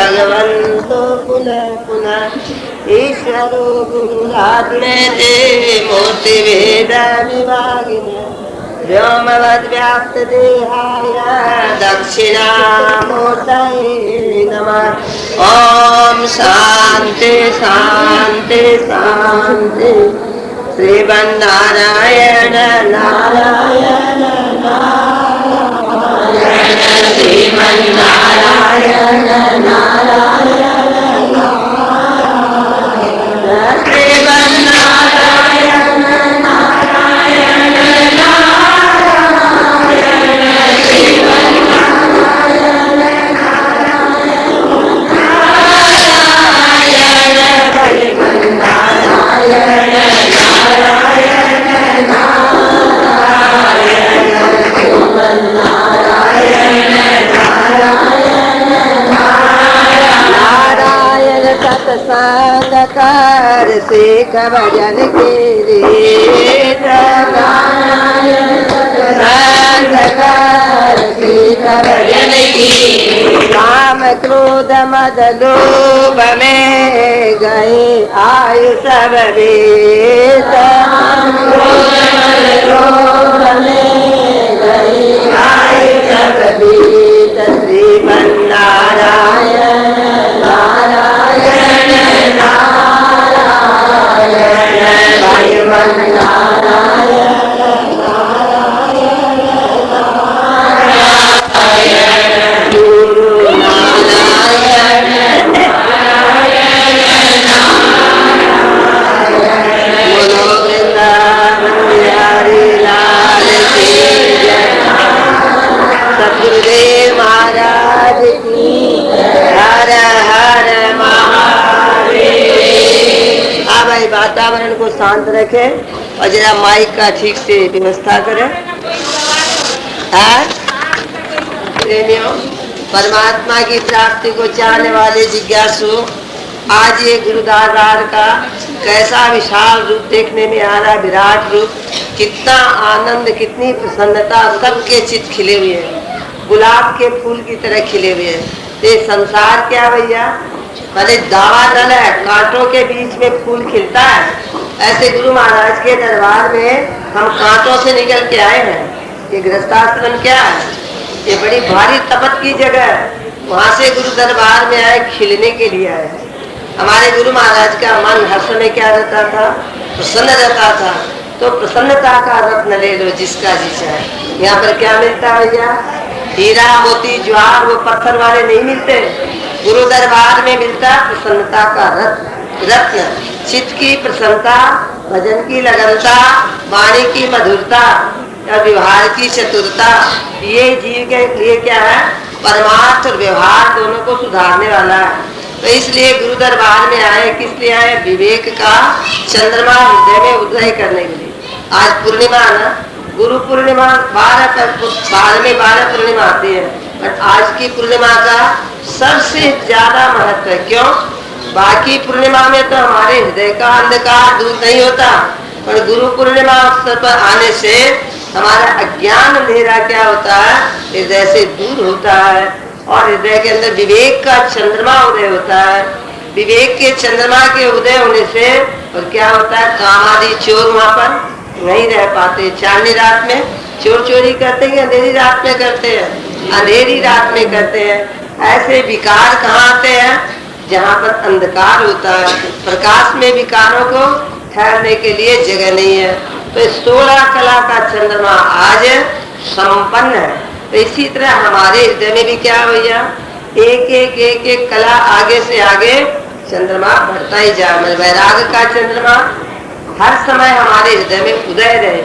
भगवन्तो पुनः पुनः ईश्वरो गुरुरात्मेति मूर्तिभेदविभागिने व्योमवद्व्याप्तदेहाय दक्षिणामूर्तये नमः। ॐ शान्ति शान्ति शान्ति। श्रीमन्नारायण नारायण नारायण श्रीमन्नारायण नारायण नारायण श्रीमन्नारायण नारायण नारायण श्रीमन्नारायण सत्संगकार सिख भजन के सत्संगकार सिख भजन की काम क्रोध मद लोभ में गए आयु सब वेद लोभ में गए आयु सब वेद श्रीमन्नारायण नारायण नारायण नारायण गुरु नारायण बोलो वृंदावन बिहारी लाल की जय। सतगुरुदेव महाराज की हर हर महादेव। हाँ भाई, वातावरण को शांत रखें और जरा माइक का ठीक से व्यवस्था करें। प्रेमियों, परमात्मा की प्राप्ति को चाहने वाले जिज्ञासु, आज ये गुरुद्वार का कैसा विशाल रूप देखने में आ रहा, विराट रूप, कितना आनंद, कितनी प्रसन्नता, सबके चित्त खिले हुए हैं, गुलाब के फूल की तरह खिले हुए हैं। ये संसार क्या भैया, भले दावानल है, कांटों के बीच में फूल खिलता है, ऐसे गुरु महाराज के दरबार में हम कांटों से निकल के आए हैं। ये गृहस्थाश्रम क्या है, ये बड़ी भारी तपत की जगह है, वहाँ से गुरु दरबार में आए, खिलने के लिए आए। हमारे गुरु महाराज का मन हर समय क्या रहता था, प्रसन्न रहता था। तो प्रसन्नता का रत्न ले लो जिसका जी चाहे। यहाँ पर क्या मिलता है भैया, हीरा मोती ज्वार वो पत्थर वाले नहीं मिलते, गुरु दरबार में मिलता प्रसन्नता का रत्न। चित्त की प्रसन्नता, भजन की लगनता, वाणी की मधुरता और व्यवहार की चतुरता, ये जीव के लिए क्या है, परमार्थ और व्यवहार दोनों को सुधारने वाला है। तो इसलिए गुरु दरबार में आए, किस लिए आए, विवेक का चंद्रमा हृदय में उदय करने के लिए। आज पूर्णिमा ना, गुरु पूर्णिमा 12 पूर्णिमा आती है, पर आज की पूर्णिमा का सबसे ज्यादा महत्व है। क्यों? बाकी पूर्णिमा में तो हमारे हृदय का अंधकार दूर नहीं होता, पर गुरु पूर्णिमा अवसर पर आने से हमारा अज्ञान अंधेरा क्या होता है, हृदय से दूर होता है और हृदय के अंदर विवेक का चंद्रमा उदय होता है। विवेक के चंद्रमा के उदय होने से और क्या होता है, काम आदि चोर वहाँ पर नहीं रह पाते। चांदनी रात में चोर चोरी करते हैं, अंधेरी रात में करते हैं, अंधेरी रात में करते हैं। ऐसे विकार कहाँ आते हैं, जहाँ पर अंधकार होता है। प्रकाश में विकारों को ठहरने के लिए जगह नहीं है। तो 16 कला का चंद्रमा आज संपन्न है। तो इसी तरह हमारे हृदय में भी क्या भैया, एक एक कला आगे से आगे चंद्रमा बढ़ता ही जा। वैराग का चंद्रमा हर समय हमारे हृदय में उदय रहे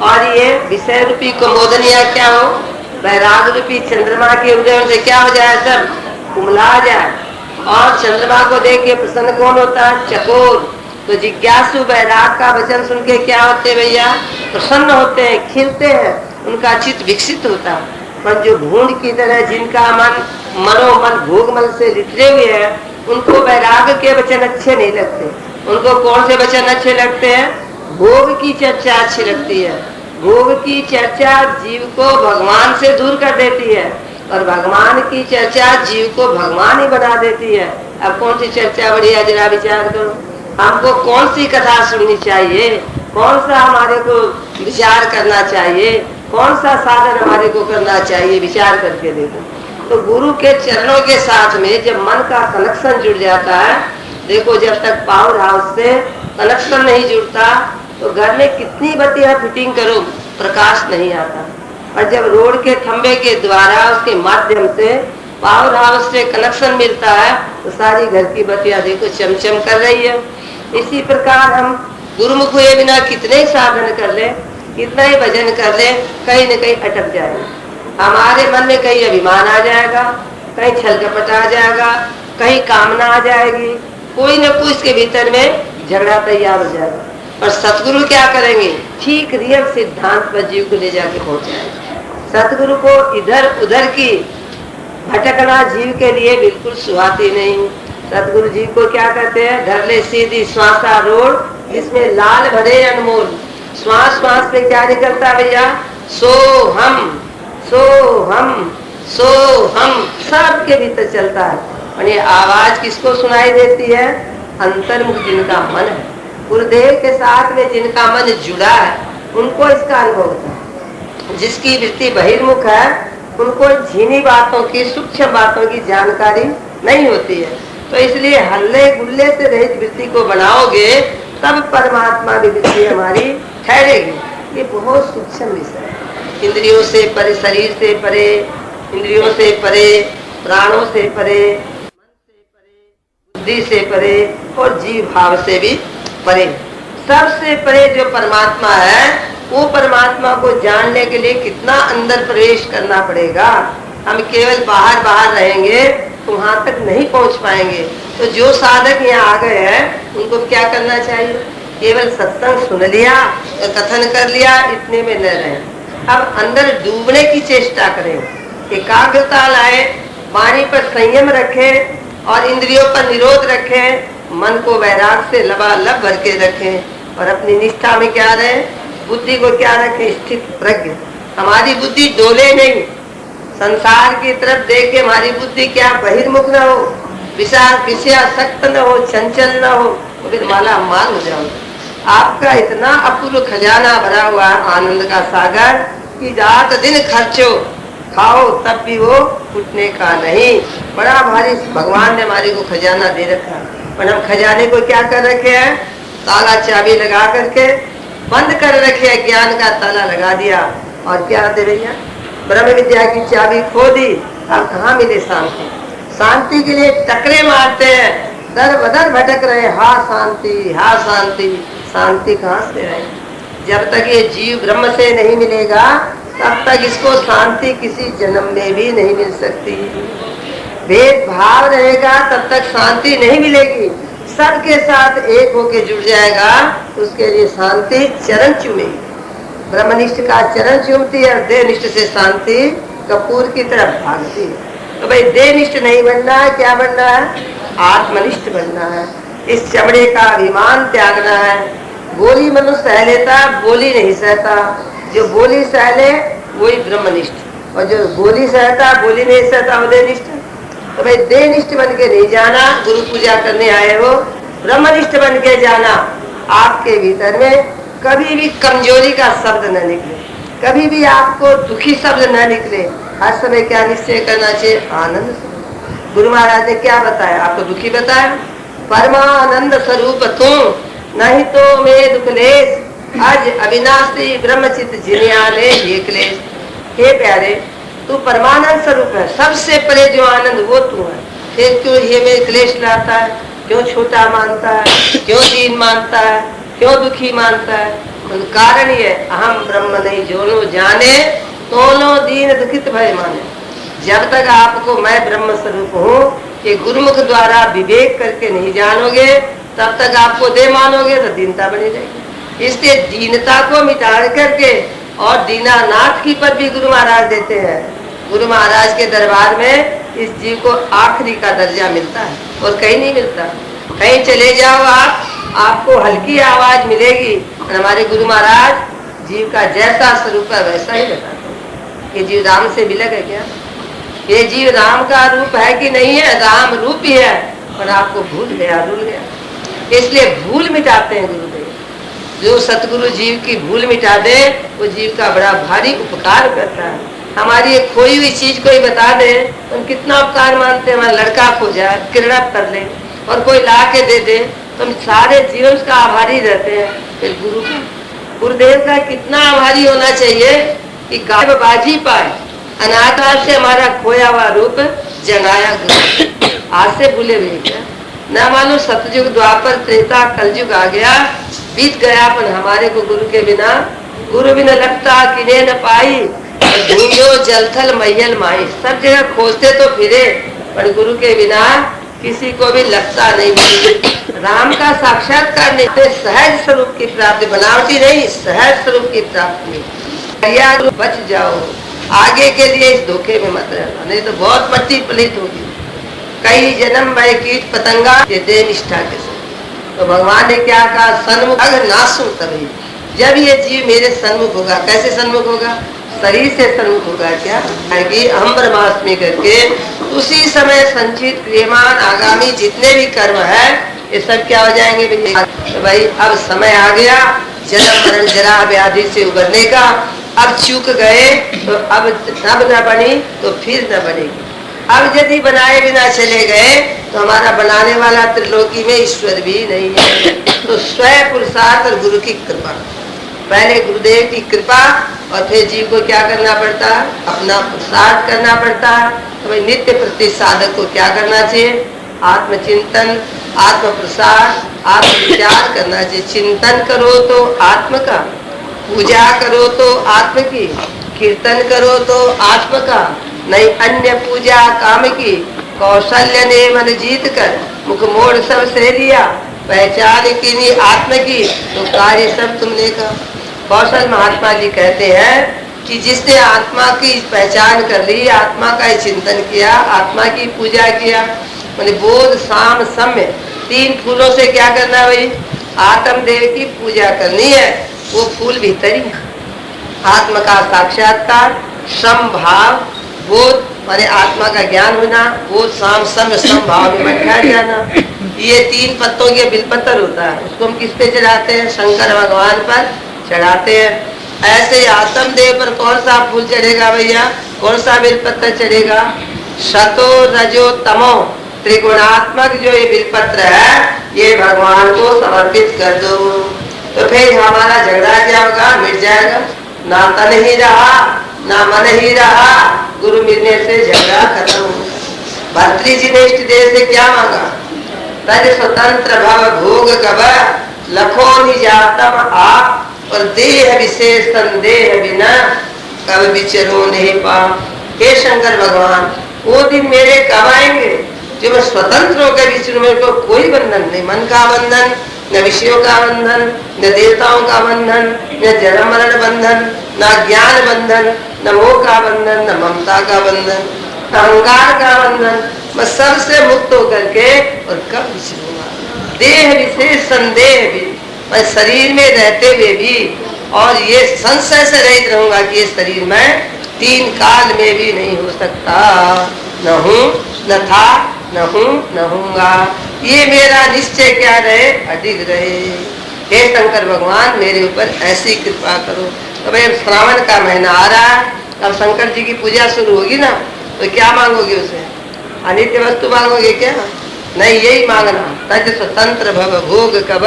और ये विषय रूपी कुमोदनिया क्या हो, वैराग रूपी चंद्रमा के उदय से क्या हो जाए, सब कुमला जाए। और चंद्रमा को देख के प्रसन्न कौन होता है, चकोर। तो जिज्ञासु वैराग का वचन सुन के क्या होते भैया, प्रसन्न होते हैं, खिलते हैं, उनका चित्त विकसित होता है। पर जो भूंड की तरह जिनका मन मनोमन भोगमल से लिपटे हुए हैं, उनको वैराग के वचन अच्छे नहीं लगते। उनको कौन से वचन अच्छे लगते हैं, भोग की चर्चा अच्छी लगती है। भोग की चर्चा जीव को भगवान से दूर कर देती है और भगवान की चर्चा जीव को भगवान ही बना देती है। अब कौन सी चर्चा बढ़िया, जरा विचार करो। हमको कौन सी कथा सुननी चाहिए, कौन सा हमारे को विचार करना चाहिए, कौन सा साधन हमारे को करना चाहिए, विचार करके देखो। तो गुरु के चरणों के साथ में जब मन का कनेक्शन जुड़ जाता है, देखो जब तक पावर हाउस से कनेक्शन नहीं जुड़ता तो घर में कितनी बत्तियां फिटिंग करो प्रकाश नहीं आता। और जब रोड के खंबे के द्वारा उसके माध्यम से पावर हाउस से कनेक्शन मिलता है तो सारी घर की बत्तियां देखो चमचम कर रही है। इसी प्रकार हम गुरुमुख हुए बिना कितने साधन कर ले, कितना ही भजन कर ले, कहीं न कहीं अटक जाएगा। हमारे मन में कहीं अभिमान आ जाएगा, कहीं छल कपट आ जाएगा, कहीं कामना आ जाएगी, कोई न कोई इसके भीतर में झगड़ा तैयार हो जाएगा। और सतगुरु क्या करेंगे, ठीक रियल सिद्धांत पर जीव को ले जाके पहुंचाएंगे। सतगुरु को इधर उधर की भटकना जीव के लिए बिल्कुल सुहाती नहीं। सतगुरु जी को क्या कहते हैं, धर ले सीधी श्वासा रोड जिसमें लाल भरे अनमोल। श्वास श्वास पे क्या निकलता है भैया, सो हम सो हम सो हम, सबके भीतर चलता है। और ये आवाज किसको सुनाई देती है, अंतर्मुख जिनका मन है, गुरुदेव के साथ में जिनका मन जुड़ा है उनको इसका अनुभव होता है। जिसकी वृत्ति बहिर्मुख है उनको झीनी बातों की, सूक्ष्म बातों की जानकारी नहीं होती है। तो इसलिए हल्ले गुल्ले से रहित वृत्ति को बनाओगे तब परमात्मा की वृत्ति हमारी ठहरेगी। ये बहुत सूक्ष्म विषय है, इंद्रियों से परे, शरीर से परे, इंद्रियों से परे, प्राणों से परे, मन से परे, बुद्धि से परे और जीव भाव से भी परे। सबसे परे जो परमात्मा है वो परमात्मा को जानने के लिए कितना अंदर प्रवेश करना पड़ेगा। हम केवल बाहर बाहर रहेंगे तो वहां तक नहीं पहुंच पाएंगे। तो जो साधक यहाँ आ गए हैं उनको क्या करना चाहिए, केवल सत्संग सुन लिया, कथन कर लिया, इतने में न रहे। अब अंदर डूबने की चेष्टा करें, एकाग्रता लाए, वाणी पर संयम रखें और इंद्रियों पर निरोध रखें, मन को वैराग से लबालब भर के रखें और अपनी निष्ठा में क्या रहे, बुद्धि को क्या रखें, स्थित प्रज्ञ। हमारी बुद्धि डोले नहीं, संसार की तरफ देख के हमारी बुद्धि क्या बहिर्मुख न हो, विषयासक्त न हो, चंचल न हो, तो फिर माला माल हो जाओ। आपका इतना अपूर्व खजाना भरा हुआ आनंद का सागर कि रात दिन खर्चो, खाओ तब भी वो फूटने का नहीं। बड़ा भारी भगवान ने हमारे को खजाना दे रखा, पर हम खजाने को क्या कर रखे हैं, ताला चाबी लगा करके बंद कर रखे, ज्ञान का ताला लगा दिया। और क्या आते भैया, ब्रह्म विद्या की चाबी खो दी, अब कहाँ मिले शांति। शांति के लिए टकरे मारते हैं, दर बदर भटक रहे, हा शांति हा शांति, शांति कहाँ से रहे। जब तक ये जीव ब्रह्म से नहीं मिलेगा तब तक इसको शांति किसी जन्म में भी नहीं मिल सकती। भेदभाव रहेगा तब तक शांति नहीं मिलेगी। सबके साथ एक होके जुड़ जाएगा तो उसके लिए शांति चरण चूमेगी। ब्रह्मनिष्ठ का चरण चूमती है और देहनिष्ठ से शांति कपूर की तरफ भागती है। तो भाई देहनिष्ठ नहीं बनना है, क्या बनना है, आत्मनिष्ठ बनना है। इस चमड़े का अभिमान त्यागना है। बोली मनुष्य सह लेता, बोली नहीं सहता। जो बोली सह ले वही ब्रह्मनिष्ठ, और जो बोली सहता बोली नहीं सहता वो देहनिष्ठ। तो भाई देहनिष्ठ बन के नहीं जाना, गुरु पूजा करने आए हो, ब्रह्मनिष्ठ बन के जाना। आपके भीतर में कभी भी कमजोरी का शब्द न निकले, कभी भी आपको दुखी शब्द न निकले। हर समय क्या निश्चय करना चाहिए, आनंद। गुरु महाराज ने क्या बताया, आपको दुखी बताया, परमानंद स्वरूप तुम नहीं तो मैं दुखलेश, आज अविनाशी ब्रह्मचित जिन्याले ये क्लेश। हे प्यारे, तू परमानंद स्वरूप है, सबसे परे जो आनंद वो तू है। फिर क्यों ये में क्लेश लाता है, क्यों छोटा मानता है, क्यों दीन मानता है, क्यों दुखी मानता है। कारण ये अहम ब्रह्म नहीं जोनो जाने, दोनों दीन दुखित भय माने। जब तक आपको मैं ब्रह्म स्वरूप हूँ ये गुरुमुख द्वारा विवेक करके नहीं जानोगे तब तक आपको दे मानोगे तो दीनता बनी रहेगी। इसलिए दीनता को मिटा करके और दीनानाथ की पद भी गुरु महाराज देते हैं। गुरु महाराज के दरबार में इस जीव को आखिरी का दर्जा मिलता है और कहीं नहीं मिलता। कहीं चले जाओ आप, आपको हल्की आवाज मिलेगी और हमारे गुरु महाराज जीव का जैसा स्वरूप है वैसा ही बताते हैं। ये जीव राम से बिलक है क्या, ये जीव राम का रूप है कि नहीं है? राम रूप ही है, पर आपको भूल गया, भूल गया। इसलिए भूल मिटाते हैं गुरुदेव। जो सतगुरु जीव की भूल मिटा दे, वो जीव का बड़ा भारी उपकार करता है। हमारी एक खोई हुई चीज कोई बता दे तो हम कितना उपकार मानते हैं। हमारा लड़का खो जाए, किडनैप कर ले और कोई ला के दे दे तो हम सारे जीवन का आभारी रहते हैं। फिर गुरुदेव का कितना आभारी होना चाहिए कि गायब बाजी पाए, अनाथ से हमारा खोया हुआ रूप जगाया गुरु। आज से भूले हुए क्या? न मानो सतयुग द्वापर त्रेता कलयुग आ गया, बीत गया, पर हमारे को गुरु के बिना, गुरु बिना लगता किने न पाई, ढूंढो जलथल मैयल माई। सब जगह खोजते तो फिरे, पर गुरु के बिना किसी को भी लगता नहीं। राम का साक्षात्कार नहीं, सहज स्वरूप की प्राप्ति, बनावटी नहीं, सहज स्वरूप की प्राप्ति। बच जाओ, आगे के लिए इस धोखे में मत रहना, नहीं तो बहुत मट्टी पलित होगी। कई जन्म में कीट पतंगा ये दे निष्ठा के साथ। तो भगवान ने क्या कहा? सन्मुख अगर नासु तभी, जब ये जीव मेरे सन्मुख होगा। कैसे सन्मुख होगा? शरीर से सन्मुख होगा। क्या कि हम ब्रह्मास्मि करके उसी समय संचित क्रियमान आगामी जितने भी कर्म है ये सब क्या हो जाएंगे भैया? तो भाई अब समय आ गया जन्म मरण जरा व्याधि से उबरने का। अब चूक गए तो अब न बनी तो फिर न बनेगी। अब यदि बनाए बिना चले गए तो हमारा बनाने वाला त्रिलोकी में ईश्वर भी नहीं है। तो स्वयं पुरुषार्थ और गुरु की कृपा, पहले गुरुदेव की कृपा और फिर जीव को क्या करना पड़ता है? अपना पुरुषार्थ करना पड़ता है। तो भाई नित्य प्रति साधक को क्या करना चाहिए? आत्मचिंतन, आत्म प्रसाद, आत्म विचार करना चाहिए। चिंतन करो तो आत्म का, पूजा करो तो आत्म की, कीर्तन करो तो आत्म का, नहीं अन्य पूजा काम की। कौशल्य ने मन जीत कर मुख मोड़ सब से लिया, पहचान की नी आत्म की तो कार्य सब तुमने का। कौशल महात्मा जी कहते हैं कि जिसने आत्मा की पहचान कर ली, आत्मा का चिंतन किया, आत्मा की पूजा किया, मैंने बोध शाम सम्य तीन फूलों से क्या करना है भाई? आत्मदेव की पूजा करनी है। वो फूल भीतरी आत्मा का साक्षात्कार, सम भाव, बोध माने आत्मा का ज्ञान होना, बोध शाम सम भाव में बैठा जाना। ये तीन पत्तों के बिलपत्र होता है, उसको हम किस पे चढ़ाते हैं? शंकर भगवान पर चढ़ाते हैं। ऐसे आत्मदेव पर कौन सा फूल चढ़ेगा भैया? कौन सा बिलपत्र चढ़ेगा? शतो रजो तमो त्रिगुणात्मक जो ये बिलपत्र है ये भगवान को समर्पित कर दो। तो फिर हमारा झगड़ा क्या होगा? मिट जाएगा। ना तन ही रहा ना मन ही रहा, गुरु मिलने से झगड़ा खत्म होगा। भर्तृ जी ने इष्ट देव से क्या मांगा? तज स्वतंत्र भव भोग कब लखो निजातम आप, और देह विशेष संदेह बिना कब विचरो नहीं पा। हे शंकर भगवान, वो दिन मेरे कब आएंगे जो मैं स्वतंत्र होकर विचरू? मेरे को कोई बंधन नहीं, मन का बंधन, न विषयों का बंधन, न देवताओं का बंधन, न जन्म मरण बंधन, न ज्ञान बंधन, न मोह का बंधन, न ममता का बंधन, न अहंकार का बंधन। मैं सबसे मुक्त होकर के और कब विचरूंगा? देह विशेष संदेह भी, मैं शरीर में रहते हुए भी और ये संशय से रहित रहूंगा कि ये शरीर में तीन काल में भी नहीं हो सकता। न हूँ न था, न हूँ न होऊंगा। ये मेरा निश्चय क्या रहे? अडिग रहे। हे शंकर भगवान, मेरे ऊपर ऐसी कृपा करो। तो भाई श्रावण का महीना आ रहा है, अब शंकर जी की पूजा शुरू होगी ना, तो क्या मांगोगे उसे? अनित्य वस्तु मांगोगे क्या? नहीं, यही मांगना, तज स्वतंत्र भव भोग कब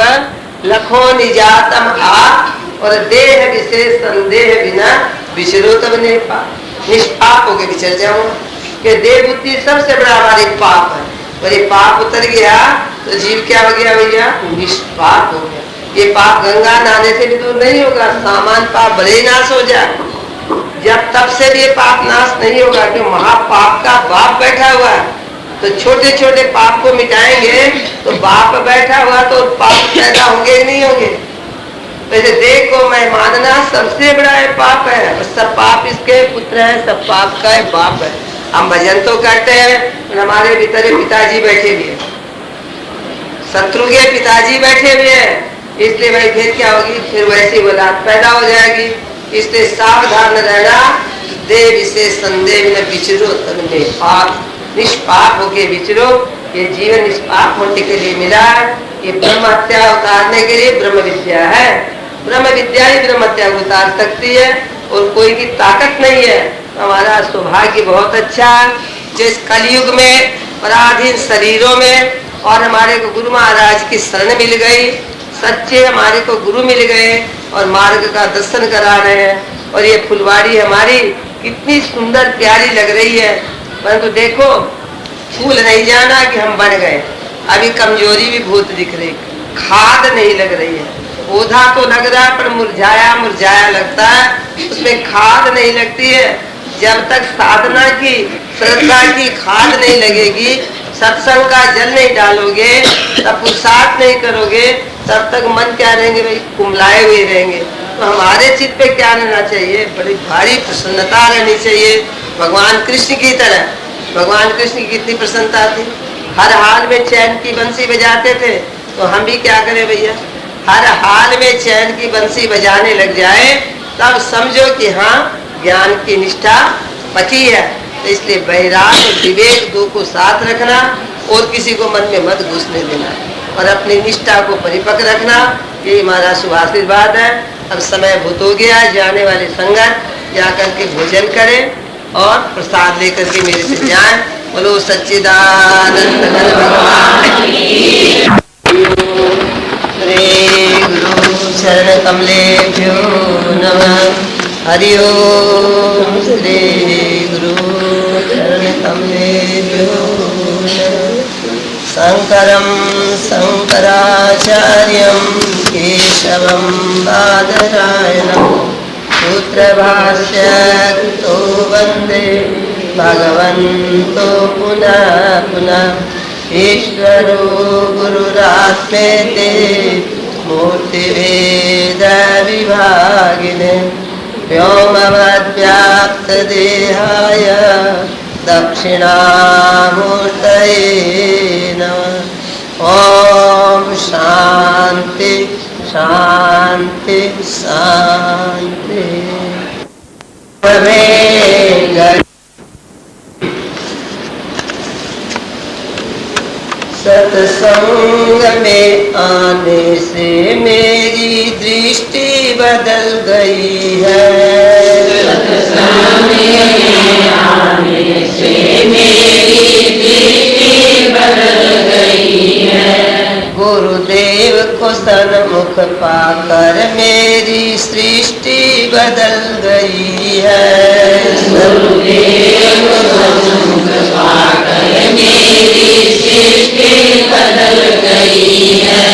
लखो निजातम आप, और देह विशेष संदेह बिना विचरो तब नहीं पा। निष्पाप होके विचर जाऊंगा कि देह बुद्धि सबसे बड़ा हमारे पाप है, और ये पाप उतर गया तो जीव क्या हो गया भैया? निष्पाप हो गया। ये पाप गंगा नहाने से भी दूर नहीं होगा, सामान्य पाप भले ही नाश हो जाए, जब तब से भी ये पाप नाश नहीं होगा, क्यों? महापाप का बाप बैठा हुआ है। तो छोटे छोटे पाप को मिटाएंगे तो बाप बैठा हुआ तो पाप पैदा होंगे ही नहीं होंगे। वैसे देह को मैं मानना सबसे बड़ा है पाप है, सब पाप इसके पुत्र है, सब पाप का है बाप है। हम भजन तो करते हैं, हमारे भीतर पिताजी बैठे हुए, शत्रु के पिताजी बैठे हुए हैं, इसलिए भाई फिर क्या होगी? फिर वैसी औलाद पैदा हो जाएगी। इसलिए सावधान रहना, देव इसे संदेह न विचरो तन में पाप, निष्पाप होके विचरो। ये जीवन निष्पाप होने के लिए मिला है। ये ब्रह्म हत्या उतारने के लिए ब्रह्म विद्या है। ब्रह्म विद्या ही ब्रह्म हत्या को उतार सकती है और कोई की ताकत नहीं है। हमारा सौभाग्य बहुत अच्छा है जिस कलयुग में पराधीन शरीरों में और हमारे को गुरु महाराज की शरण मिल गई, सच्चे हमारे को गुरु मिल गए और मार्ग का दर्शन करा रहे हैं। और ये फुलवाड़ी हमारी कितनी सुंदर प्यारी लग रही है। परंतु देखो फूल नहीं जाना कि हम बढ़ गए, अभी कमजोरी भी बहुत दिख रही, खाद नहीं लग रही है। पौधा तो लग रहा है पर मुरझाया मुरझाया लगता है, उसमें खाद नहीं लगती है। जब तक साधना की श्रद्धा की खाद नहीं लगेगी, सत्संग का जल नहीं डालोगे, तब पुरुषार्थ नहीं करोगे, तब तक मन क्या रहेंगे भाई, कुमलाए हुए रहेंगे। तो हमारे चित्त पे क्या रहना चाहिए, बड़ी भारी प्रसन्नता रहनी चाहिए। भगवान कृष्ण की तरह, भगवान कृष्ण की कितनी प्रसन्नता थी, हर हाल में चैन की बंसी बजाते थे। तो हम भी क्या करें भैया, हर हाल में चैन की बंसी बजाने लग जाए, तब समझो कि हाँ ज्ञान की निष्ठा पकी है। तो इसलिए वैराग और विवेक दो को साथ रखना और किसी को मन में मत घुसने देना और अपनी निष्ठा को परिपक्व रखना, ये हमारा शुभ आशीर्वाद है। अब समय भूत हो गया, जाने वाले संगत जाकर के भोजन करें और प्रसाद लेकर के मेरे से जाएं। बोलो सच्चिदानंद भगवान श्री गुरु चरण कमलेभ्यो नमः। हरि ओम श्री गुरु चरण कमलेभ्यो नमः। शंकरं शंकराचार्यं केशवं बादरायणं सूत्रभाष्यकृतो वन्दे भगवन्तो पुनः पुनः। ईश्वरो गुरुरात्मेति मूर्तिभेद विभागिने व्योमवद्व्याप्तदेहाय दक्षिणामूर्तये नमः। ओम शांति शांति शांति। सत्संग में आने से मेरी दृष्टि बदल गई है। सत्संग में आने से मेरी दृष्टि बदल गई है। गुरुदेव को सन्मुख पाकर मेरी सृष्टि बदल गई है। गुरुदेव को सन्मुख पाकर मेरी सृष्टि बदल गई है।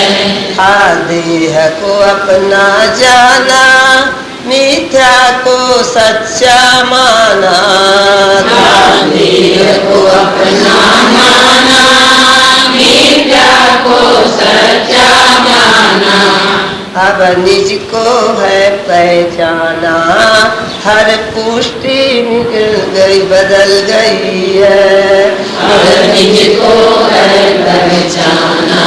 देह को अपना जाना, मिथ्या को सच्चा माना। देह को अपना माना, मिथ्या को सच्चा माना। अब निज को है पहचाना, हर पुष्टि निकल गई बदल गई है। अब निज को है पहचाना,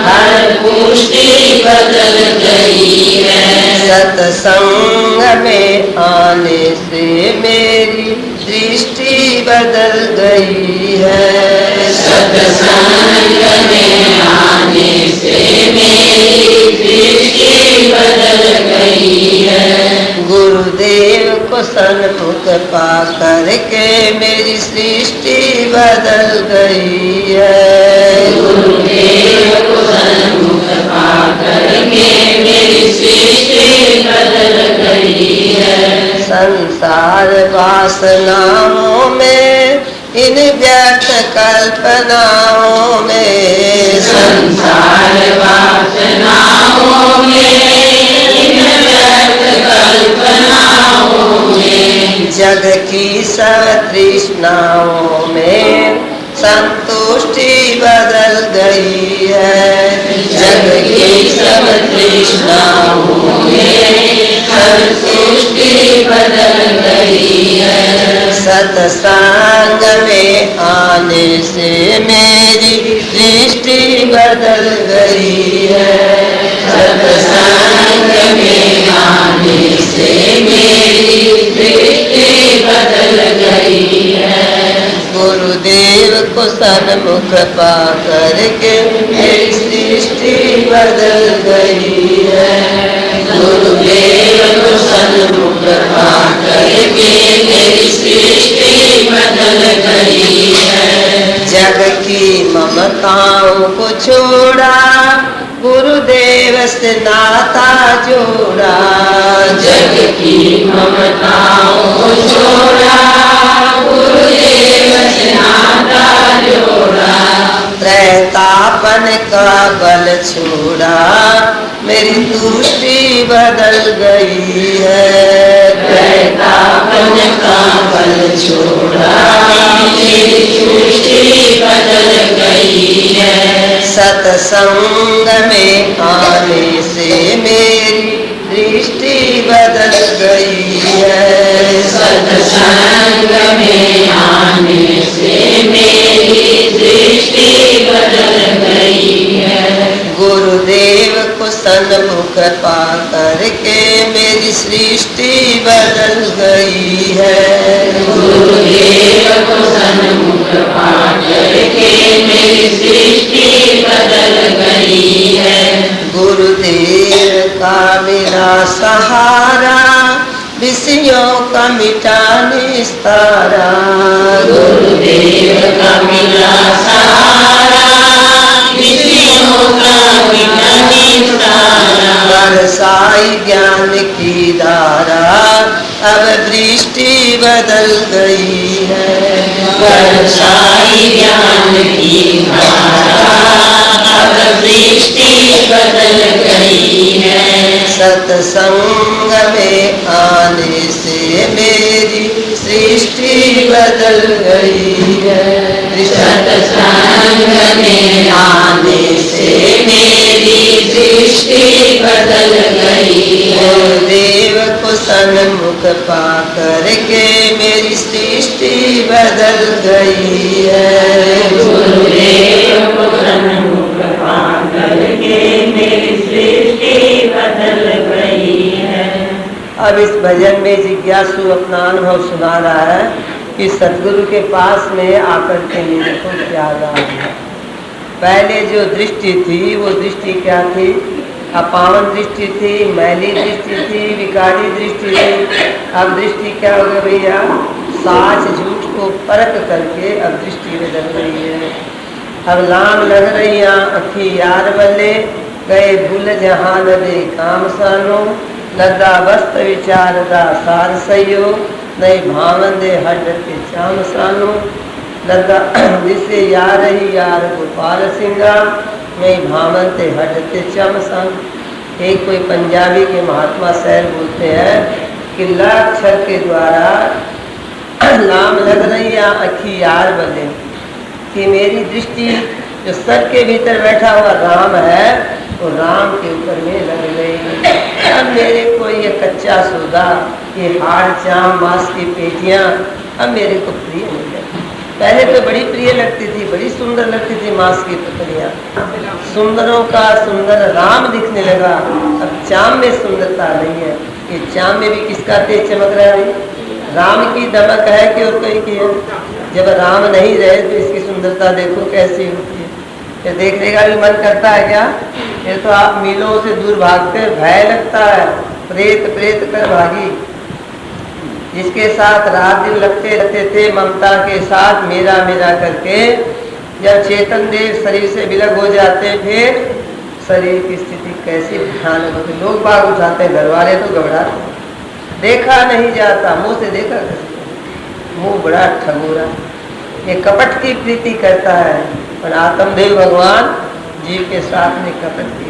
हर पुष्टि बदल गई है। सत्संग में आने से मेरी दृष्टि बदल गई है। सत्संग में आने से मेरी दृष्टि बदल गई है। गुरुदेव को सन्मुख पा करके मेरी सृष्टि बदल गई है। गुरुदेव को सन्मुख पा करके मेरी सृष्टि बदल गई है। संसार वासनाओं में, इन व्यर्थ कल्पनाओं में, संसार वासनाओं में, इन व्यर्थ कल्पनाओं में, जग की सब तृष्णाओं में संतुष्टि बदल गई है। जग की सब तृष्णाओं में संतुष्टि बदल गई है। सत्संग में आने से मेरी दृष्टि बदल गई है। सत्संग में आने से मेरी दृष्टि गुरुदेव को सन्मुख पा करके मेरी सृष्टि बदल गई है। गुरुदेव को सन्मुख पा करके मेरी सृष्टि बदल गई है। जग की ममताओं को छोड़ा, गुरुदेव से नाता जोड़ा। जग की ममताओं को छोड़ा, गुरुदेव से नाता जोड़ा। त्रैतापन का बल छोड़ा, मेरी तुष्टि बदल गई है। त्रैतापन का बल छोड़ा, मेरी तुष्टि बदल गई है। सत्संग में आने से मेरी दृष्टि बदल गई है। सत्संग में आने से मेरी दृष्टि बदल गई है। गुरुदेव को सन्मुख पा करके मेरी सृष्टि बदल गई है। गुरुदेव को सन्मुख पा करके मेरी सृष्टि बदल गई है। गुरुदेव का मेरा सहारा, विषयों का मिटा निस्तारा। गुरुदेव का मेरा सहारा, विषयों का मिटा निस्तारा। बरसाई ज्ञान की धारा, अब दृष्टि बदल गई है। बरसाई ज्ञान की धारा, अब दृष्टि बदल गई है। सत्संग में आने से मेरी सृष्टि बदल गई है। सत्संग में आने से मेरी दृष्टि बदल गई है। गुरुदेव को सन्मुख पा करके मेरी सृष्टि बदल गई है। गुरुदेव को सन्मुख पा करके मेरी सृष्टि बदल गई है। अब इस भजन में जिज्ञासु अपना अनुभव सुना रहा है कि सतगुरु के पास में आकर के मेरे को क्या लाभ है। पहले जो दृष्टि थी वो दृष्टि क्या थी? अपावन दृष्टि थी, मैली दृष्टि थी, विकारी दृष्टि थी। अब दृष्टि क्या हो गई भैया? साच झूठ को परख करके अब दृष्टि बदल रही है। अब लाम लग रही अखी यार बल्ले, गए भूल जहान दे काम सानो। लद्दा वस्त विचार दा सार सयो, नई भावन दे हट के चाम सानो। लद्दा जिसे यार ही यार गोपाल सिंगा, नई भावन ते हट के चम संग। एक कोई पंजाबी के महात्मा शहर बोलते हैं कि लाक्षर के द्वारा लाम लग रही अखी यार बल्ले, कि मेरी दृष्टि जो सर के भीतर बैठा हुआ राम है वो राम के ऊपर में लग गई। अब मेरे को ये कच्चा सौदा, ये हाड़ चाम मांस की पेटियां अब मेरे को प्रिय नहीं लगती। पहले तो बड़ी प्रिय लगती थी, बड़ी सुंदर लगती थी मांस की पतलियां। सुंदरों का सुंदर राम दिखने लगा। अब चाम में सुंदरता नहीं है। ये चाम में भी किसका तेज चमक रहा है? राम की दमक है कि और कोई की है? जब राम नहीं रहे तो इसकी सुंदरता देखो कैसी होती है। ये देखने का भी मन करता है क्या? ये तो आप मीलों से दूर भागते, भय लगता है। प्रेत प्रेत कर भागी, जिसके साथ रात दिन लगते रहते थे ममता के साथ मेरा मेरा करके, जब चेतन देव शरीर से विलग हो जाते फिर शरीर की स्थिति कैसी भयानक होती। लोग बाग उठाते हैं, घर वाले तो घबराते, देखा नहीं जाता, मुंह से देखा करते, मुंह बड़ा ठगोरा। ये कपट की प्रीति करता है और आत्मदेव भगवान जीव के साथ में कपट की।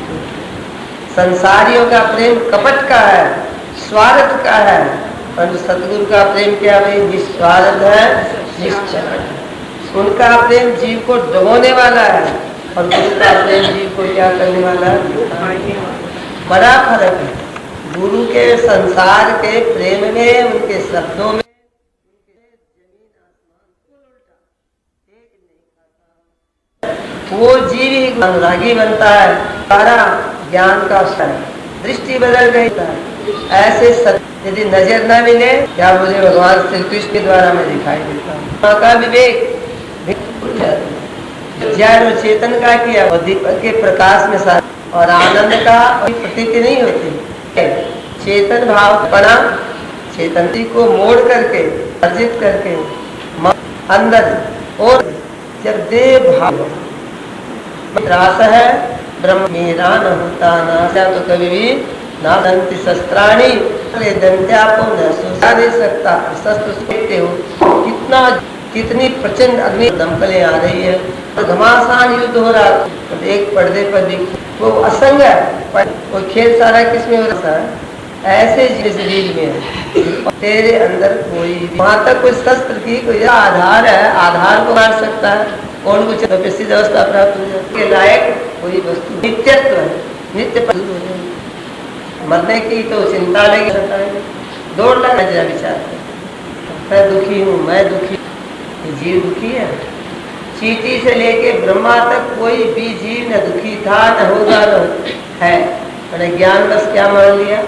संसारियों का प्रेम कपट का है, स्वार्थ का है, और सतगुरु का प्रेम क्या भाई? निस्वार्थ है, निश्चल है। उनका प्रेम जीव को डुबोने वाला है और उसका प्रेम जीव को क्या करने वाला है? बड़ा फर्क है गुरु के संसार के प्रेम में, उनके शब्दों में। वो जीव ही अनुरागी बनता है, सारा ज्ञान का स्तर, दृष्टि बदल गई है। ऐसे यदि नजर न मिले, क्या मुझे भगवान श्री कृष्ण के द्वारा मैं दिखाई देता हूँ। का विवेक उजागर और चेतन का किया और दीपक के प्रकाश में साथ और आनंद का प्रतीति नहीं होती। चेतन भाव बना चेतनती को मोड़ करके अर्जित करके अंदर और जब देह भाव रास है ब्रह्म मेरा न होता ना तो कभी भी ना दंति शस्त्राणी दंत्या को न सुझा नहीं सकता। शस्त्र देखते हो कितना कितनी प्रचंड अग्नि दमकलें आ रही है और घमासान युद्ध हो रहा है। एक पर्दे पर भी वो असंग है, वो खेल सारा किसमें हो रहा है, ऐसे शरीर में है। तेरे अंदर कोई वहां तक कोई शस्त्र की कोई आधार है, आधार को मार सकता है कौन कुछ सिद्ध अवस्था प्राप्त हो जाए के लायक कोई वस्तु नित्यत्व है, नित्य पर मरने की तो चिंता लगी दौड़ लगा जा विचार मैं दुखी हूँ, मैं दुखी, जीव दुखी है। चींटी से लेके ब्रह्मा तक कोई भी जीव न दुखी था न होगा न है। मैंने ज्ञान बस क्या मान लिया।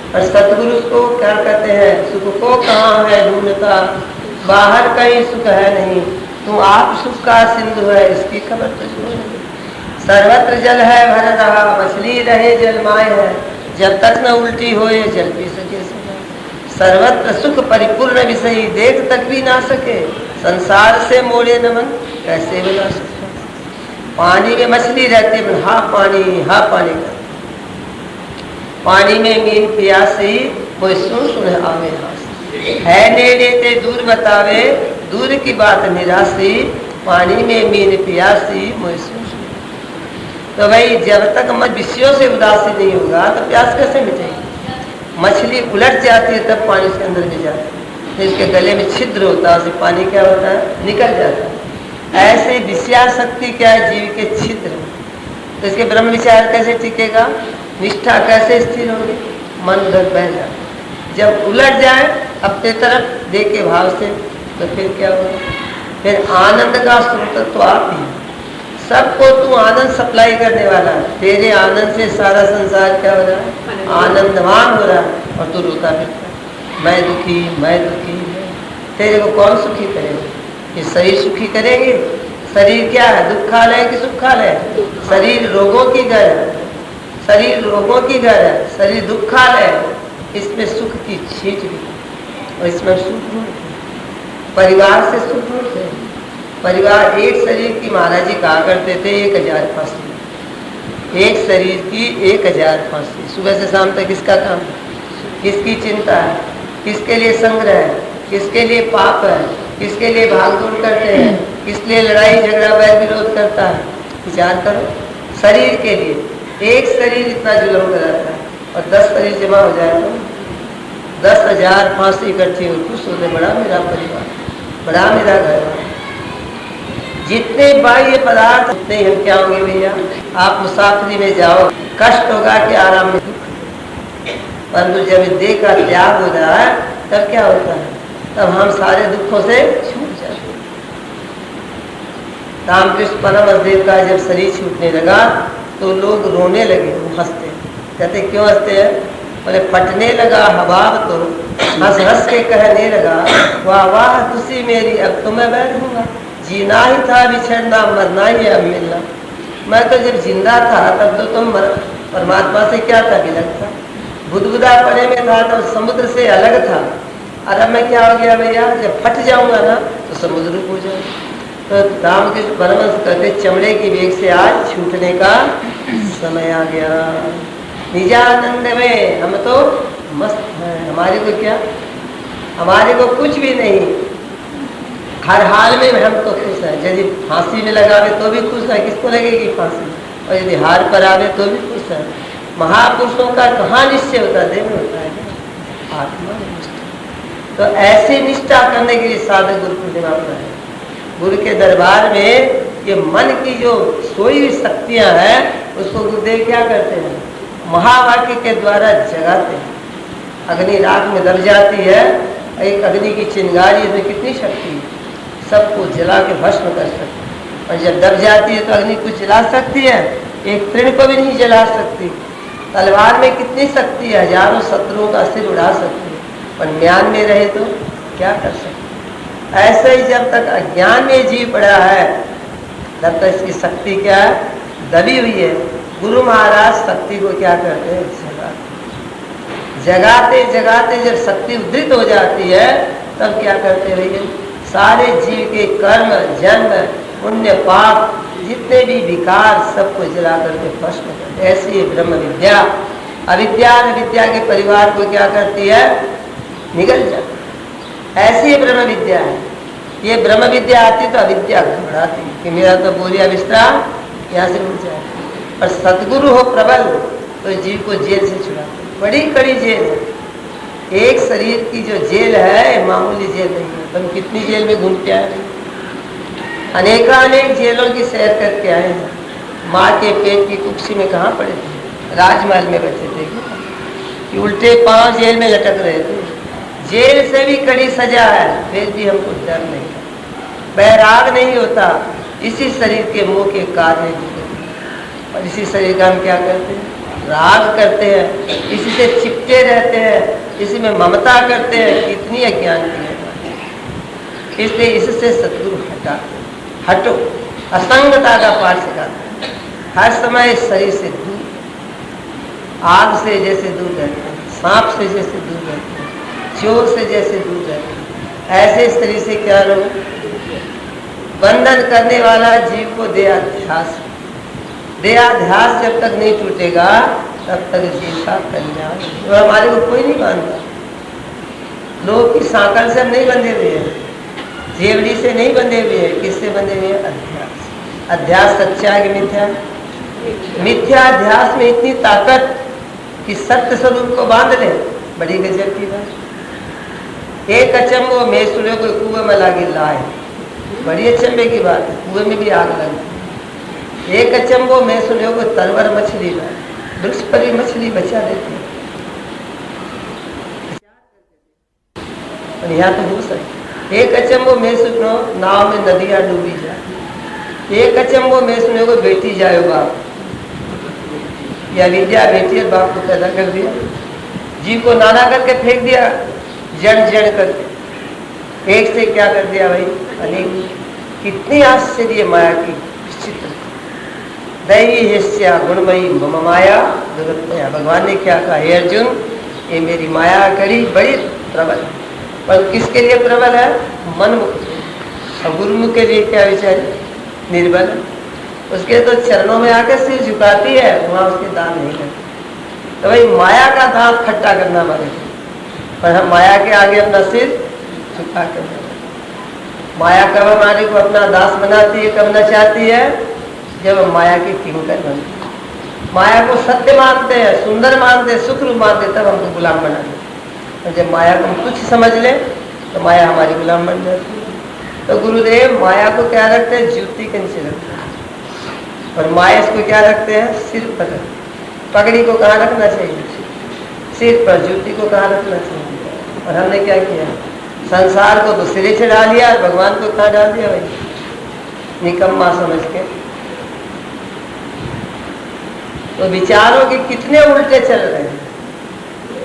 और सतगुरु को क्या कहते हैं, सुख को कहाँ है ढूंढता, बाहर कहीं सुख है नहीं, तुम आप सुख का सिंधु है इसकी खबर तुझको नहीं। सर्वत्र जल है भर रहा, मछली रहे जल माय है, जब तक न उल्टी हो ये जल पी सके सदा। सर्वत्र सुख परिपूर्ण विषयी देख तक भी ना सके, संसार से मोड़े न मन कैसे बना सकता। पानी में मछली रहती है हा पानी कर, पानी में मीन प्यासी कोई सुन आवे हास है नेड़े ते दूर बतावे, दूर की बात निराशी, पानी में मीन प्यासी मोह सुन। तो भाई जब तक मन विषयों से उदासी नहीं होगा तो प्यास कैसे मिटेगी। मछली उलट जाती है तब पानी उसके अंदर में जाती है, इसके गले में छिद्र होता है, उसे पानी क्या होता है निकल जाता है। ऐसे विषयाशक्ति क्या है जीव के छिद्र, तो इसके ब्रह्म विचार कैसे टिकेगा, निष्ठा कैसे स्थिर होगी, मन उधर बह जाए। जब उलट जाए अपने तरफ देखे भाव से तो फिर क्या होगा, फिर आनंद का स्रोत तो आप ही, सबको तू आनंद सप्लाई करने वाला है। तेरे आनंद से सारा संसार क्या हो रहा है, आनंदवान हो रहा है और तू रोता फिरता मैं दुखी मैं दुखी। तेरे को कौन सुखी करेगा, ये शरीर सुखी करेंगे। शरीर क्या है, दुखालय कि सुखालय, शरीर रोगों की घर है, शरीर रोगों की घर है, शरीर दुखालय है। इसमें सुख की छींच भी और इसमें सुख ढूंढते, परिवार से सुख ढूंढते। परिवार एक शरीर की महाराज जी कहा करते थे 1000 फांसी, एक शरीर की 1000 फांसी। सुबह से शाम तक किसका काम, किसकी चिंता है, किसके लिए संग्रह है, किसके लिए पाप है, किसके लिए भागदौड़ करते हैं, किस लिए लड़ाई झगड़ा वैर विरोध करता है। विचार करो, शरीर के लिए एक शरीर इतना जुल्म कराता है और 10 शरीर जमा हो जाए तो 10,000 फांसी इकट्ठी हो, खुश होते बड़ा मेरा परिवार, बड़ा मेरा घर। जितने बाह्य पदार्थ उतने हम क्या होंगे भैया। आप मुसाफरी में जाओ, कष्ट होगा कि आराम में दुख, परंतु जब देह का त्याग हो रहा है तब क्या होता है, तब हम सारे दुखों से छूट जाते हैं। रामकृष्ण परमहंस का जब शरीर छूटने लगा तो लोग रोने लगे, वो हंसते, कहते क्यों हंसते हैं, बोले फटने लगा हवाब तो हंस हंस के कहने लगा, वाह वाह खुशी मेरी अब तो मैं बैठूंगा, जीना ही था बिछड़ना, मरना ही अब मिलना। मैं तो जब जिंदा था तब तो तुम परमात्मा से क्या था बिलक था, बुदबुदा पड़े में था तब समुद्र से अलग था, और अब मैं क्या हो गया भैया, जब फट जाऊंगा ना तो समुद्र रूप हो जाए। तो रामकृष्ण परमहंस कहते चमड़े की वेग से आज छूटने का समय आ गया। निजानंद में हम तो मस्त हैं, हमारे को क्या, हमारे को कुछ भी नहीं, हर हाल में हम तो खुश है। यदि फांसी में लगावे तो भी खुश है, किसको लगेगी फांसी, और यदि हार पर आवे तो भी खुश है। महापुरुषों का कहाँ निश्चय होता है, देह में होता है, आत्मा में निष्ठा। तो ऐसी निष्ठा करने के लिए साधक गुरु पूर्णिमा है। गुरु के दरबार में ये मन की जो सोई हुई शक्तियां हैं उसको गुरुदेव क्या करते हैं, महावाक्य के द्वारा जगाते हैं। अग्नि राख में दब जाती है, एक अग्नि की चिंगारी, इसमें कितनी शक्ति है, सबको जला के भस्म कर सकती है। और जब दब जाती है तो अग्नि कुछ जला सकती है, एक तृण को भी नहीं जला सकती। तलवार में कितनी शक्ति है, हजारों शत्रुओं का सिर उड़ा सकती है, पर ज्ञान में रहे तो क्या कर सकते। ऐसे ही जब तक अज्ञान में जीव पड़ा है तब तक इसकी शक्ति क्या है, दबी हुई है। गुरु महाराज शक्ति को क्या करते हैं, जगाते जगाते जब शक्ति उद्धृत हो जाती है तब क्या करते भैया, सारे जीव के कर्म जन्म पुण्य पाप जितने भी विकार सबको जला करके भस्म करते। ऐसी ब्रह्म विद्या अविद्या विद्या के परिवार को क्या करती है, निगल जाती। ऐसी ब्रह्म विद्या है। ये ब्रह्म विद्या आती तो अविद्या घबराती कि मेरा तो बोरिया बिस्तरा यहाँ से उठ जाए। और सतगुरु हो प्रबल तो जीव को जेल से छुड़ाते। बड़ी कड़ी जेल है। एक शरीर की जो जेल है मामूली जेल नहीं है। तुम कितनी जेल में घूम के आए, अनेकानेक जेलों की सैर करके आए हैं। माँ के पेट की कुक्षी में कहाँ पड़े थे, राजमहल में बैठे थे कि उल्टे पांव जेल में लटक रहे थे। जेल से भी कड़ी सजा है, फिर भी हमको डर नहीं, बैराग नहीं होता। इसी शरीर के मुंह के कार्य और इसी शरीर का हम क्या करते हैं, राग करते हैं, इसी से चिपटे रहते हैं, इसी में ममता करते हैं। कितनी अज्ञान की है। इसलिए इससे सतगुरु हटो, असंगता का पाठ सिखाते हैं। हर समय इस शरीर से दूर, आग से जैसे दूर रहते हैं, सांप से जैसे दूर रहते हैं, चोर से जैसे दूर रहते हैं, ऐसे शरीर से क्या रहो। बंधन करने वाला जीव को देहाध्यास, देहाध्यास जब तक नहीं टूटेगा तब तक जीव का कल्याण। तो हमारे को कोई नहीं बांधता। लोग की सांकल से हम नहीं बंधे हुए हैं, जेवड़ी से नहीं बंधे हुए हैं। किससे बंधे हुए हैं, अध्यास। अध्यास सच्चा है कि मिथ्या? मिथ्या अध्यास में इतनी ताकत कि सत्य स्वरूप को बांध ले, बड़ी गजब की बात। एक अचंबो में सुने को कुएं में लागे लाए, बड़ी अचंबे की बात है। कुएं में भी आग लगी। एक अचंबो में सुने को तलवर मछली लाए, वृक्ष पर भी मछली बचा देती है। यहाँ तो हो सकता। एक अचंबो में सुनो नाव में नदियां डूबी जाए। एक अचंबो में सुने को बेटी जाए बाप, या विद्या बेटी और बाप को पैदा कर दिया, जीव को नाना करके फेंक दिया, जड़ जड़ करके। एक से क्या कर दिया भाई, अनेक। कितनी आश्चर्य माया की विचित्र। दैवी हिस्सा गुणमयी मम माया जगत माया। भगवान ने क्या कहा, हे अर्जुन ये मेरी माया करी बड़ी प्रबल, पर किसके लिए प्रबल है, मनमुख। और गुरुमुख के लिए क्या विचार, निर्बल। उसके तो चरणों में आकर सिर झुकाती है, वहां उसके दान नहीं करती। तो भाई माया का दांत खट्टा करना हमारे, पर हम माया के आगे अपना सिर झुका कर। माया कब हमारे को अपना दास बनाती है, कब नचाती है, जब हम माया की किंकर बनते हैं। माया को सत्य मानते हैं, सुंदर मानते हैं, सुख रूप मानते हैं, तब हमको गुलाम बना देते। और जब माया को हम तुच्छ समझ ले तो माया हमारी गुलाम बन जाती है। तो गुरुदेव माया को क्या रखते हैं, ज्योति के नीचे रखते हैं। और माया इसको क्या रखते हैं, सिर पर। पगड़ी को कहाँ रखना चाहिए, सिर पर। ज्योति को कहाँ रखना चाहिए। और हमने क्या किया, संसार को तो सिरे से डाल दिया, भगवान को कहाँ डाल दिया भाई, निकम्मा समझ के। तो विचारों के कितने उल्टे चल रहे हैं।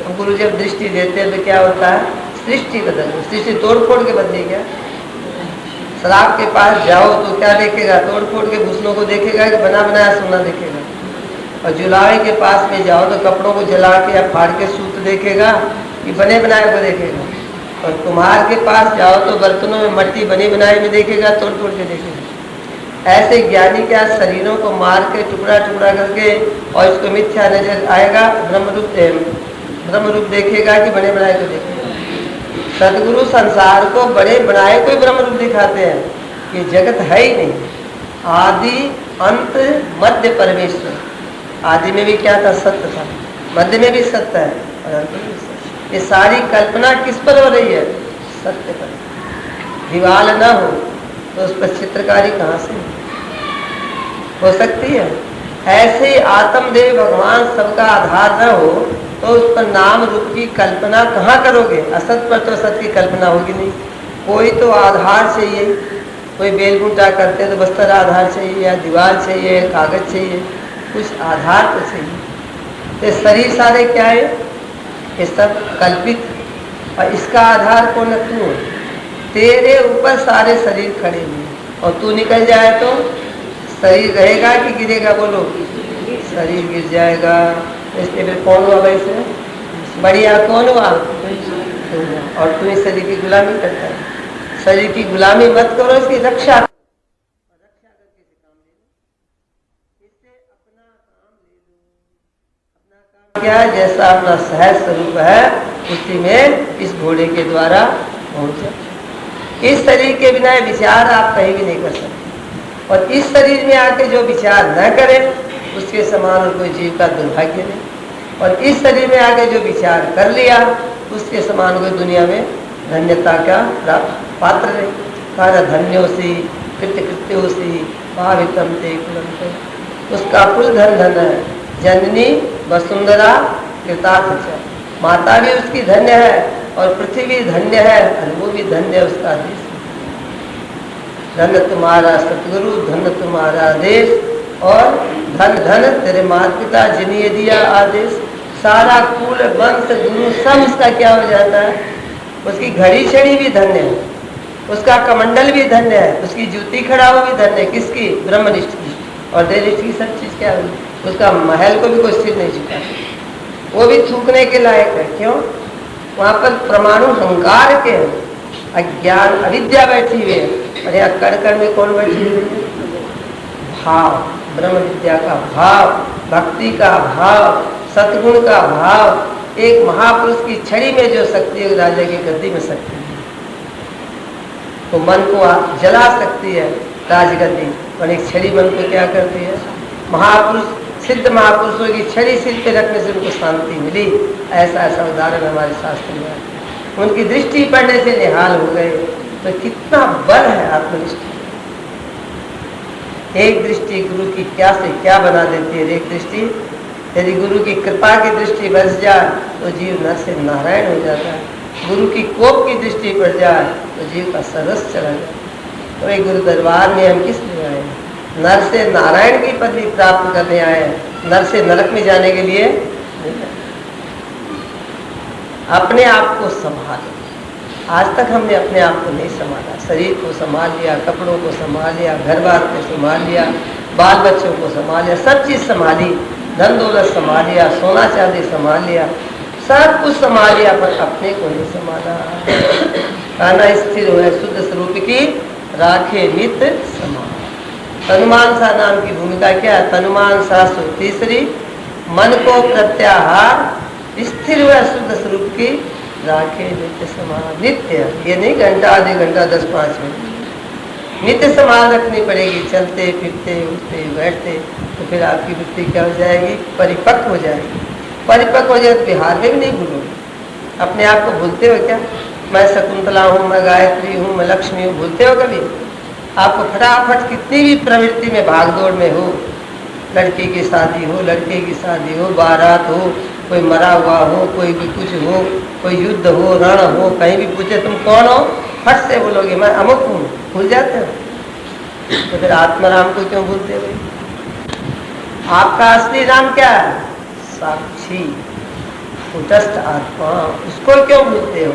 हम गुरु जब दृष्टि देते हैं तो क्या होता है, सृष्टि बदल, सृष्टि तोड़ फोड़ के बदली। क्या शराब के पास जाओ तो क्या देखेगा, तोड़ फोड़ के भूसनों को देखेगा कि बना बनाया सोना देखेगा। और जुलाहे के पास में जाओ तो कपड़ों को जला के या फाड़ के सूत देखेगा कि बने बनाए को देखेगा। और कुम्हार के पास जाओ तो बर्तनों में मट्टी बनी बनाई में देखेगा, तोड़ फोड़ के देखेगा। ऐसे ज्ञानी क्या शरीरों को मार के टुकड़ा टुकड़ा करके और इसको मिथ्या नजर आएगा, ब्रह्म रूप देखेगा कि बने बनाए को देखेगा। सदगुरु संसार को बड़े बनाए कोई ब्रह्म रूप दिखाते हैं। ये जगत है ही नहीं, आदि अंत मध्य परमेश्वर। आदि में भी क्या था, सत्य था, मध्य में भी सत्य है और अंत में भी सत्य। ये सारी कल्पना किस पर हो रही है, सत्य पर। दीवाल न हो तो उस पर चित्रकारी कहाँ से हो सकती है। ऐसे आत्मदेव भगवान सबका आधार न हो तो उस पर नाम रूप की कल्पना कहाँ करोगे। असत पर तो असत की कल्पना होगी नहीं। कोई तो आधार चाहिए। कोई बेलबूटा करते तो बस्तर आधार चाहिए, या दीवार चाहिए, कागज चाहिए, कुछ आधार तो चाहिए। तो शरीर सारे क्या है, ये सब कल्पित। और इसका आधार कौन है, तू। तेरे ऊपर सारे शरीर खड़े हुए और तू निकल जाए तो शरीर रहेगा कि गिरेगा? बोलो। शरीर गिर जाएगा। इसलिए फिर कौन हुआ वैसे? बढ़िया कौन हुआ? और तू इस शरीर की गुलामी करता है। शरीर की गुलामी मत करो, इसकी रक्षा करो। रक्षा करके से काम ले लो, इससे अपना काम ले लो। अपना काम क्या है? जैसा अपना सहज स्वरूप है उसी में इस घोड़े के द्वारा पहुंचे। इस शरीर के बिना विचार आप कहीं भी नहीं कर सकते, और इस शरीर में आके जो विचार न करे उसके समान और कोई जीव का दुर्भाग्य नहीं, और इस शरीर में आके जो विचार कर लिया उसके समान कोई दुनिया में धन्यता का पात्र नहीं। कहा धन्योसी कृत्योसी भावितम ते कुलम ते, उसका कुल धन धन है। जननी वसुंधरा कृतार्थ, माता भी उसकी धन्य है और पृथ्वी धन्य है, और वो भी धन्य है उसका देश। धन तुम्हारा सतगुरु, धन तुम्हारा देश, और धन धन तेरे माता पिता जिन्हें दिया आदेश। सारा कुल वंश गुरु सब उसका क्या हो जाता है? उसकी घड़ी छड़ी भी धन्य है, उसका कमंडल भी धन्य है, उसकी जूती खड़ा हो भी धन्य है। किसकी? ब्रह्मनिष्ठ की। और देवनिष्ठ की सब चीज क्या है? उसका महल को भी कोई स्थिर नहीं झुका, वो भी थूकने के लायक है। क्यों? वहां पर परमाणु अहंकार के अज्ञान अविद्या बैठी हुई है, और यहाँ कड़ में कौन बैठी हुई है? भाव, ब्रह्म विद्या का भाव, भक्ति का भाव, सतगुण का भाव। एक महापुरुष की छड़ी में जो शक्ति है, राजा की गद्दी में शक्ति है, तो मन को जला सकती है राजगद्दी, और एक छड़ी मन को क्या करती है? महापुरुष सिद्ध महापुरुषों की छड़ी सिर पे रखने से उनको शांति मिली। ऐसा ऐसा उदाहरण हमारे शास्त्र में है। उनकी दृष्टि पड़ने से निहाल हो गए। तो कितना बल है आत्मनिष्ठा। एक दृष्टि गुरु की क्या से क्या बना देती है। एक दृष्टि यदि गुरु की कृपा की दृष्टि बस जाए तो जीव नर से नारायण हो जाता है। गुरु की कोप की दृष्टि पड़ जाए तो जीव का सरस चला जाए। तो एक गुरु दरबार में हम किस लिए आए? नर से नारायण की पदवी प्राप्त करने आए हैं, नर से नरक में जाने के लिए। अपने आप को संभालो। आज तक हमने अपने आप को नहीं संभाला। शरीर को संभाल लिया, कपड़ों को संभाल लिया, घर बार को संभाल लिया, बाल बच्चों को संभाल लिया, सब चीज संभाली, धन दौलत संभाल लिया, सोना चांदी संभाल लिया, सब कुछ संभाल लिया, पर अपने को नहीं संभाला। काना स्थिर हुए शुद्ध स्वरूप की राखे नित समान। तनुमान सा नाम की भूमिका क्या है? तनुमान सा तीसरी, मन को प्रत्याहार स्थिर हुआ शुद्ध स्वरूप की राखे नित्य समान। नित्य, ये नहीं घंटा आधे घंटा 10-5 मिनट, नित्य समान रखनी पड़ेगी। चलते फिरते उठते बैठते, तो फिर आपकी वृत्ति क्या हो जाएगी? परिपक्व हो जाएगी। परिपक्व हो जाए तो बिहार में भी नहीं भूलोगे। अपने आप को भूलते हो क्या? मैं शकुंतला हूँ, मैं गायत्री हूँ, मैं लक्ष्मी हूँ, भूलते हो कभी? आपको फटाफट कितनी भी प्रवृत्ति में भागदौड़ में हो, लड़की की शादी हो, लड़के की शादी हो, बारात हो, कोई मरा हुआ हो, कोई भी कुछ हो, कोई युद्ध हो, रण हो, कहीं भी पूछे तुम कौन हो, फट से बोलोगे मैं अमुक हूँ, भूल जाते हो। तो फिर आत्माराम को क्यों भूलते हो? आपका असली नाम क्या है? साक्षी कुटस्थ आत्मा। उसको क्यों भूलते हो?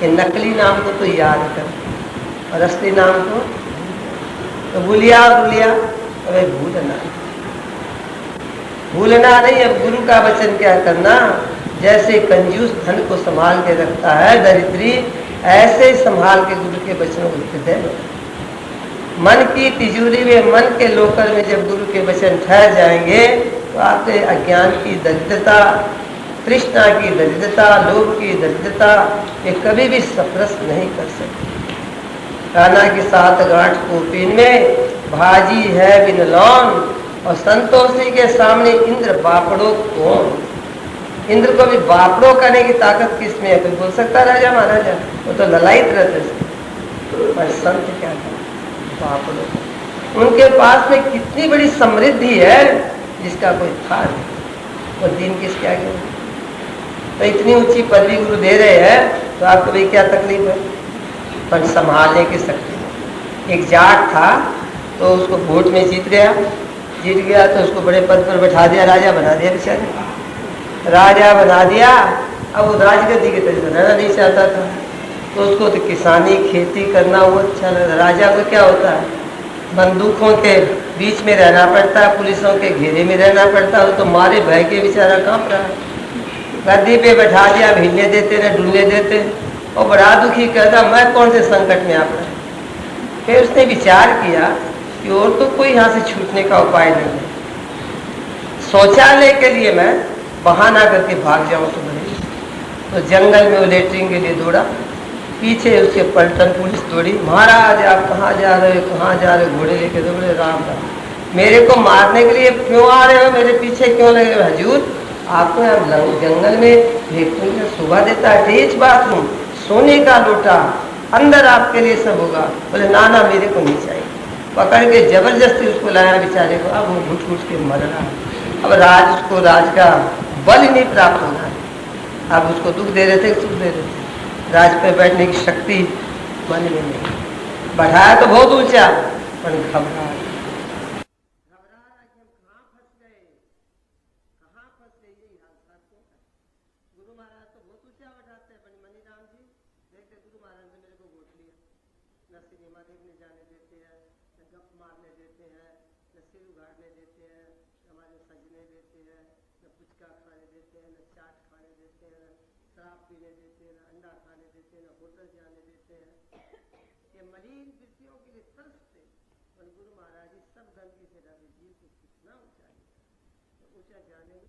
कि नकली नाम को तो याद कर और असली नाम को तो भूलिया अबे भूलना नहीं। अब गुरु का वचन क्या करना? जैसे कंजूस धन को संभाल के रखता है दरिद्री, ऐसे संभाल के गुरु के वचनों को हृदय में। मन की तिजोरी में, मन के लोकर में जब गुरु के वचन ठहर जाएंगे तो आपके अज्ञान की दरिद्रता, तृष्णा की दरिद्रता, लोभ की दरिद्रता ये कभी भी सफरस नहीं कर सकते। कान्हा की 7 गांठ कोपीन में भाजी है बिन लौन, और संतोषी के सामने इंद्र बापड़ो कौन? इंद्र को भी बापड़ो करने की ताकत किसमें है? कोई बोल सकता राजा महाराजा? वो तो ललायत रहते। पर संत क्या है? बापड़ो। उनके पास में कितनी बड़ी समृद्धि है जिसका कोई था नहीं। और दिन किस क्या गया? तो इतनी ऊंची पदवी गुरु दे रहे हैं तो आपको भी क्या तकलीफ है? पर संभालने की शक्ति। एक जाट था तो उसको वोट में जीत गया तो उसको बड़े पद पर बैठा दिया, राजा बना दिया। बेचारे राजा बना दिया। अब वो राजगद्दी की तरह रहना नहीं चाहता था, तो उसको तो किसानी खेती करना वो अच्छा लगा। राजा को क्या होता है? बंदूकों के बीच में रहना पड़ता है, पुलिसों के घेरे में रहना पड़ता है, तो मारे भय के बेचारा कांप रहा है। गद्दी पे बैठा दिया, हिलने देते न डुलने देते, और बड़ा दुखी कहता मैं कौन से संकट में आ पड़ा। फिर उसने विचार किया कि और तो कोई यहाँ से छूटने का उपाय नहीं है, शौचालय के लिए मैं बहाना करके भाग जाऊँ तो बने। तो जंगल में वो लेटरिन के लिए दौड़ा, पीछे उसके पलटन पुलिस दौड़ी, महाराज आप कहाँ जा रहे हो, कहाँ जा रहे हो, घोड़े लेके दौड़े, राम राम मेरे को मारने के लिए क्यों आ रहे हो, मेरे पीछे क्यों लगे हो हजूर, आपको यहाँ जंगल में लेटरिन का सुबह देता है, तेज बाथरूम, सोने का लोटा, अंदर आपके लिए सब होगा। बोले ना ना मेरे को नहीं चाहिए। पकड़ के जबरदस्ती उसको लाया बेचारे को, अब वो घुट घुट के मर रहा है। अब राज उसको राज का बल ही नहीं प्राप्त हो रहा है। अब उसको दुख दे रहे थे, सुख दे रहे थे, राज पे बैठने की शक्ति मन में नहीं। बढ़ाया तो बहुत ऊंचा, पर घबरा कि हम कहाँ फंस गए, कहाँ फंस गए, यही हाल करते हैं। गुरु महाराज तो बहुत ऊंचा बढ़ाते हैं, पर मनीराम जी देखते गुरु महाराज ने मेरे को वोट लिया, न सिनेमा देखने जाने देते हैं, न गप मारने देते हैं, न सिर उगाड़ने देते हैं, हमारे सजने देते हैं, न पुचका खाने देते हैं, न चाट खाने देते हैं, न शराब पीने देते हैं, न अंडा खाने देते हैं, न होटल जाने देते हैं। ये मलिन वृत्तियों के लिए तरसते, और गुरु महाराज जी सब गंदगी से डाले जीव को कितना ऊंचा, तो ऊंचा जाने में